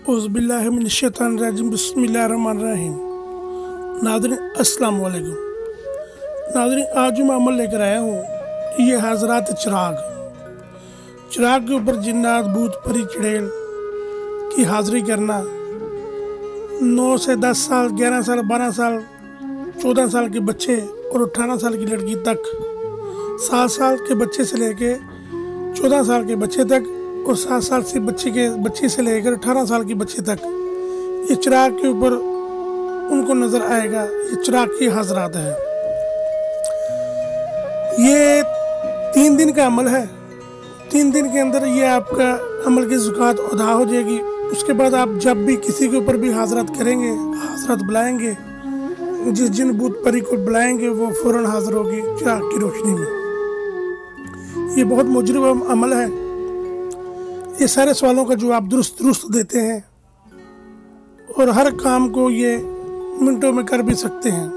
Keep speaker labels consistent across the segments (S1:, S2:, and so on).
S1: औज़ुबिल्लाहिमिनश्शैतानिर्रजीम बिस्मिल्लाहिर्रहमानिर्रहीम। नाज़रीन अस्सलाम वालेकुम। नाज़रीन आज मैं अमल लेकर आया हूँ, ये हज़रात चिराग के ऊपर जिन्नात भूत परी चुड़ैल की हाज़िरी करना। 9 से 10 साल, 11 साल, 12 साल, 14 साल के बच्चे और 18 साल की लड़की तक, 7 साल के बच्चे से लेकर 14 साल के बच्चे तक और 7 साल से बच्चे से लेकर 18 साल के बच्चे तक, ये चिराग के ऊपर उनको नज़र आएगा। ये चिराग की हज़रात है। ये 3 दिन का अमल है। 3 दिन के अंदर ये आपका अमल की ज़कात अदा हो जाएगी। उसके बाद आप जब भी किसी के ऊपर भी हाज़रत करेंगे, हाज़रत बुलाएंगे, जिस जिन भूत परी को बुलाएंगे वो फ़ौरन हाज़िर होगी चिराग की रोशनी में। ये बहुत मुजरब अमल है। ये सारे सवालों का जवाब दुरुस्त देते हैं और हर काम को ये मिनटों में कर भी सकते हैं।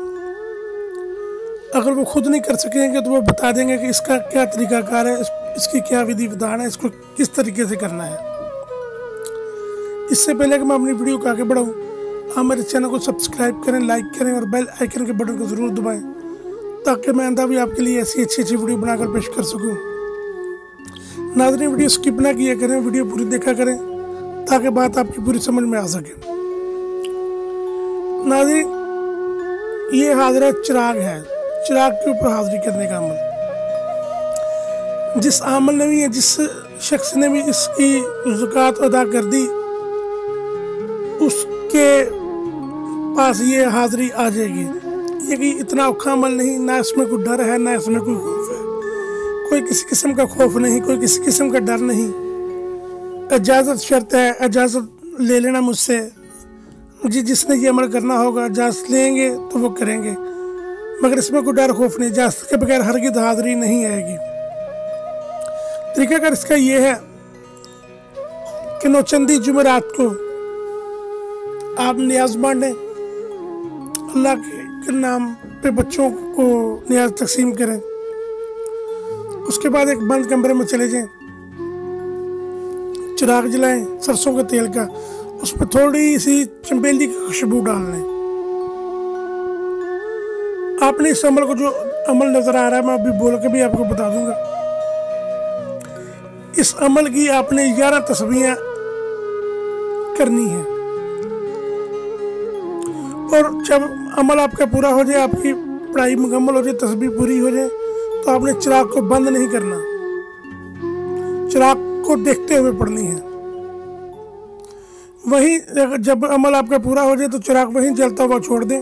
S1: अगर वो खुद नहीं कर सकेंगे तो वो बता देंगे कि इसका क्या तरीकाकार है, इसकी क्या विधि विधान है, इसको किस तरीके से करना है। इससे पहले कि मैं अपनी वीडियो को आगे बढ़ाऊँ, आप मेरे चैनल को सब्सक्राइब करें, लाइक करें और बेल आइकन के बटन को ज़रूर दबाएं, ताकि मैं आइंदा भी आपके लिए ऐसी अच्छी वीडियो बनाकर पेश कर सकूँ। नाज़रीन वीडियो स्किप ना किया करें, वीडियो पूरी देखा करें ताकि बात आपकी पूरी समझ में आ सके। नाज़रीन ये हाज़रत चिराग है। चिराग के ऊपर हाज़िरी करने का अमल, जिस अमल ने भी, जिस शख्स ने भी इसकी ज़कात अदा कर दी, उसके पास ये हाज़िरी आ जाएगी। ये कि इतना औखा अमल नहीं, ना इसमें कोई डर है, ना इसमें कोई खौफ है। कोई किसी किस्म का खौफ नहीं, कोई किसी किस्म का डर नहीं। इजाज़त शर्त है, इजाज़त ले लेना मुझसे। जिसने ये अमल करना होगा, इजाज़त लेंगे तो वो करेंगे, मगर इसमें कोई डर खौफ नहीं। इजाज़त के बगैर हरगिज़ हाज़िरी नहीं आएगी। तरीक़ाकार इसका ये है कि नौचंदी जुमेरात को आप नियाज़ बांटें, अल्लाह के नाम पे बच्चों को नियाज़ तकसीम करें। उसके बाद एक बंद कमरे में चले जाएं, चिराग जलाएं सरसों के तेल का, उस पर थोड़ी सी चंबेली की खुशबू डाल लें। आपने इस अमल को, जो अमल नजर आ रहा है मैं अभी बोल के भी आपको बता दूंगा, इस अमल की आपने 11 तस्बीहें करनी है। और जब अमल आपका पूरा हो जाए, आपकी पढ़ाई मुकम्मल हो जाए, तस्बीह पूरी हो जाए, तो आपने चिराग को बंद नहीं करना, चिराग को देखते हुए पढ़नी है। वहीं जब अमल आपका पूरा हो जाए तो चिराग वहीं जलता हुआ छोड़ दें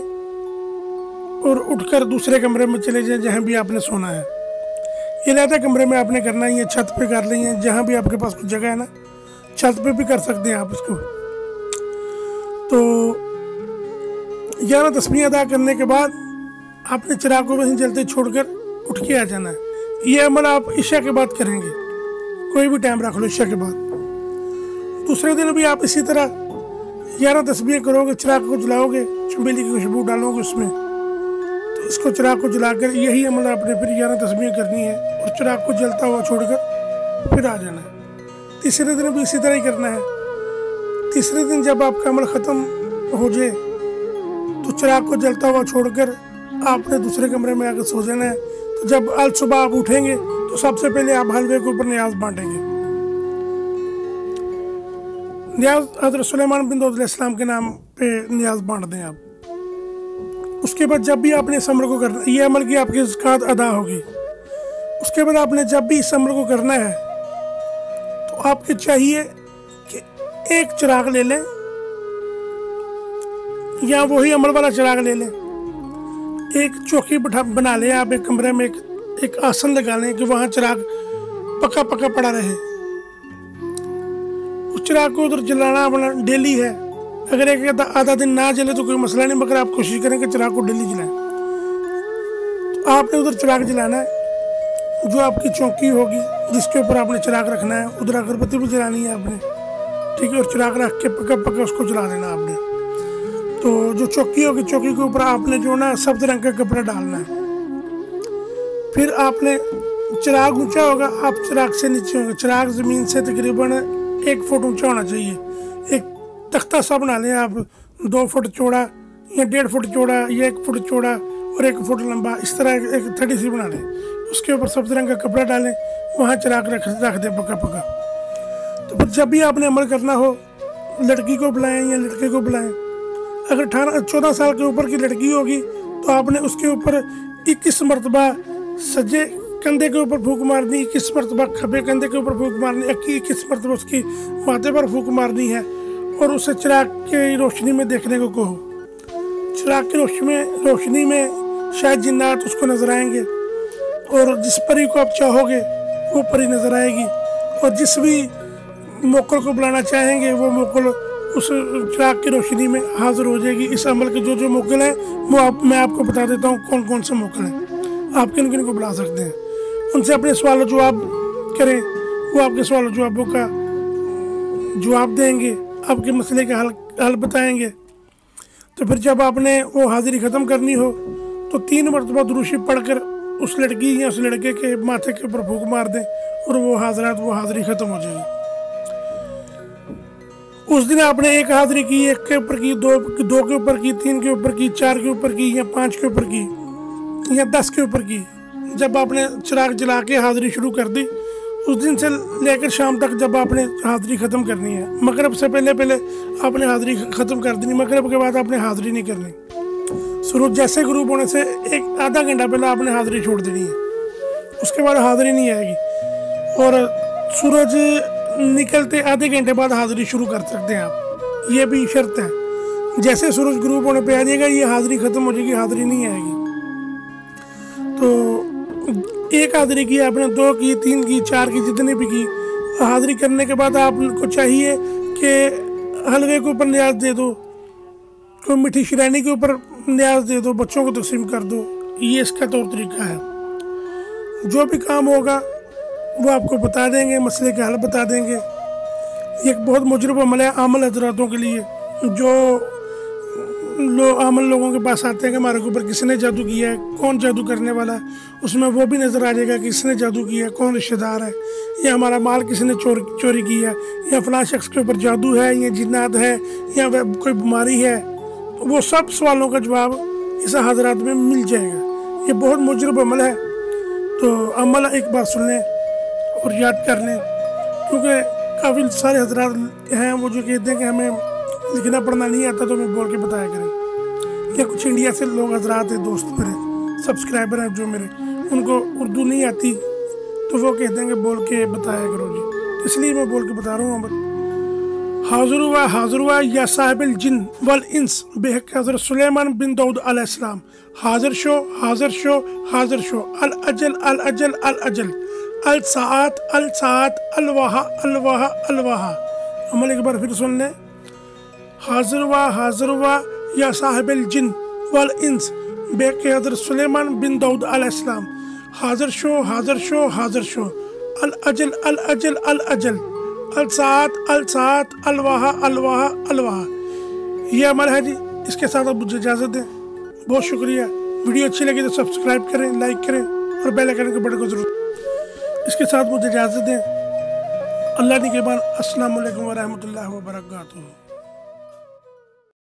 S1: और उठकर दूसरे कमरे में चले जाएं जहां भी आपने सोना है। ये रहता कमरे में आपने करना ही है, छत पे कर ली है, जहां भी आपके पास कुछ जगह है ना, छत पे भी कर सकते हैं आप इसको। तो 11 तस्बीह अदा करने के बाद आपने चिराग को वहीं जलते छोड़कर उठ के आ जाना है। ये अमल आप इशा के बाद करेंगे, कोई भी टाइम रख लो इशा के बाद। दूसरे दिन भी आप इसी तरह 11 तस्बीह करोगे, चिराग को जलाओगे, चमेली की खुशबू डालोगे उसमें, तो इसको चिराग को जलाकर यही अमल आपने फिर 11 तस्बीह करनी है और चिराग को जलता हुआ छोड़कर फिर आ जाना है। तीसरे दिन भी इसी तरह ही करना है। तीसरे दिन जब आपका अमल ख़त्म हो जाए तो चिराग को जलता हुआ छोड़कर आपने दूसरे कमरे में आकर सो जाना है। तो जब आज सुबह आप उठेंगे तो सबसे पहले आप हलवे के ऊपर नियाज बांटेंगे। नियाज हज़रत सुलेमान बिन दाऊद अलैहिस्सलाम के नाम पे नियाज बांट दें आप। उसके बाद जब भी आपने इस अमल को करना, ये अमल की आपकी ज़कात अदा होगी। उसके बाद आपने जब भी इस अमल को करना है तो आपके चाहिए कि एक चिराग ले लें या वही अमल वाला चिराग ले लें। एक चौकी बना लें आप, एक कमरे में एक आसन लगा लें कि वहाँ चिराग पका पड़ा रहे। उस चिराग को उधर जलाना अपना डेली है। अगर एक आधा दिन ना जले तो कोई मसला नहीं, मगर आप कोशिश करें कि चिराग को डेली जलाएं। तो आपने उधर चिराग जलाना है, जो आपकी चौकी होगी जिसके ऊपर आपने चिराग रखना है, उधर अगरबत्ती भी जलानी है आपने, ठीक है। और चिराग रख के पका उसको जला देना आपने। तो जो चौकी होगी, चौकी के ऊपर आपने जो ना सब्ज रंग का कपड़ा डालना है। फिर आपने, चिराग ऊंचा होगा, आप चिराग से नीचे होंगे। चिराग ज़मीन से तकरीबन 1 फुट ऊंचा होना चाहिए, एक तख्ता सा बना लें आप, 2 फुट चौड़ा या 1.5 फुट चौड़ा या 1 फुट चौड़ा और 1 फुट लंबा, इस तरह एक 30 सी बना लें। उसके ऊपर सब्ज रंग का कपड़ा डालें, वहाँ चिराग रख दें पका पका। तो फिर जब भी आपने अमल करना हो, लड़की को बुलाएं या लड़के को बुलाएं। अगर 14 साल के ऊपर की लड़की होगी तो आपने उसके ऊपर 21 मरतबा सज्जे कंधे के ऊपर फूंक मारनी, 21 मरतबा खब्बे कंधे के ऊपर फूंक मारनी, 21 मरतबा उसकी माथे पर फूंक मारनी है और उसे चिराग की रोशनी में देखने को कहो। चिराग की रोशनी में शायद जिन्नात उसको नजर आएंगे और जिस परी को आप चाहोगे वो परी नजर आएगी, और जिस भी मोकल को बुलाना चाहेंगे वो मोकल उस चिराग की रोशनी में हाजिर हो जाएगी। इस अमल के जो मोकल हैं वो मैं आपको बता देता हूँ कौन कौन से मोकल हैं। आप किन किन को बुला सकते हैं, उनसे अपने सवाल जवाब करें, वो आपके सवाल जवाबों का जवाब देंगे, आपके मसले का हल बताएंगे। तो फिर जब आपने वो हाजिरी ख़त्म करनी हो तो 3 मरतबा दुरूशी पढ़कर उस लड़की या उस लड़के के माथे के ऊपर फूंक मार दें और वो हाजिरी ख़त्म हो जाएगी। उस दिन आपने एक हाजिरी की, 1 के ऊपर की, 2 के ऊपर की, 3 के ऊपर की, 4 के ऊपर की या 5 के ऊपर की या 10 के ऊपर की। जब आपने चिराग जला के हाजिरी शुरू कर दी, उस दिन से लेकर शाम तक जब आपने हाजिरी ख़त्म करनी है, मगरब से पहले आपने हाजिरी ख़त्म कर देनी, मगरब के बाद आपने हाजिरी नहीं करनी। सूरज जैसे ग्रूप होने से एक आधा घंटा पहले आपने हाजिरी छोड़ देनी है, उसके बाद हाजिरी नहीं आएगी। और सूरज निकलते आधे घंटे बाद हाजिरी शुरू कर सकते हैं आप, ये भी शर्त है। जैसे सूरज ग्रूप होने पे आ जाएगा ये हाजिरी ख़त्म हो जाएगी, हाजिरी नहीं आएगी। तो एक हाजिरी की आपने, 2 की, 3 की, 4 की, जितनी भी की, हाजिरी करने के बाद आपको चाहिए कि हलवे के ऊपर न्याज दे दो, कोई मीठी शिरानी के ऊपर न्याज दे दो, बच्चों को तकसीम कर दो। ये इसका तौर तरीका है। जो भी काम होगा वो आपको बता देंगे, मसले के हल बता देंगे। ये एक बहुत मुजरब अमल है आमल हजरातों के लिए, जो आमल लोगों के पास आते हैं कि हमारे ऊपर किसने जादू किया है, कौन जादू करने वाला है, उसमें वो भी नज़र आ जाएगा कि किसने जादू किया है, कौन रिश्तेदार है, या हमारा माल किसने चोरी किया है, या फलां शख्स के ऊपर जादू है, या जिन्नात है, या कोई बीमारी है। वो सब सवालों का जवाब इस हजरात में मिल जाएगा। ये बहुत मुजरब अमल है। तो अमल एक बार सुन लें और याद कर लें, क्योंकि काफ़ी सारे हजरात हैं वो जो कहते हैं कि हमें लिखना पढ़ना नहीं आता तो हमें बोल के बताया करें। या कुछ इंडिया से लोग हजरात हैं, दोस्त मेरे, सब्सक्राइबर हैं जो मेरे, उनको उर्दू नहीं आती तो वो कहते हैं कि बोल के बताया करो जी, इसलिए मैं बोल के बता रहा हूँ। हाज़िर हुआ या साहिबुल जिन वल इंस बेहक हज़रत सुलेमान बिन दाऊद अलैहिस्सलाम। हाज़िर शो हाज़िर शो हाज़िर शो, अल अजल अल अजल अल अजल, अल सात अल सात, अल वाहा अल वाहा अल वाहा। अमल एक बार फिर सुन लें। हाज़िर हुआ या साहिबुल जिन वल इंस बेहक हज़रत सुलेमान बिन दाऊद अलैहिस्सलाम। हाज़िर शो हाज़िर शो हाज़िर शो, अल अजल अल अजल अल अजल, अल सात अल वाहा अल वाहा अल वाहा। ये अमल है जी। इसके साथ आप मुझे इजाज़त दें। बहुत शुक्रिया। वीडियो अच्छी लगी तो सब्सक्राइब करें, लाइक करें और बेल आइकन के बटन को जरूर। इसके साथ मुझे इजाज़त दें। अल्लाह की निगहबान। अस्सलामु अलैकुम व रहमतुल्लाहि व बरकातुहू।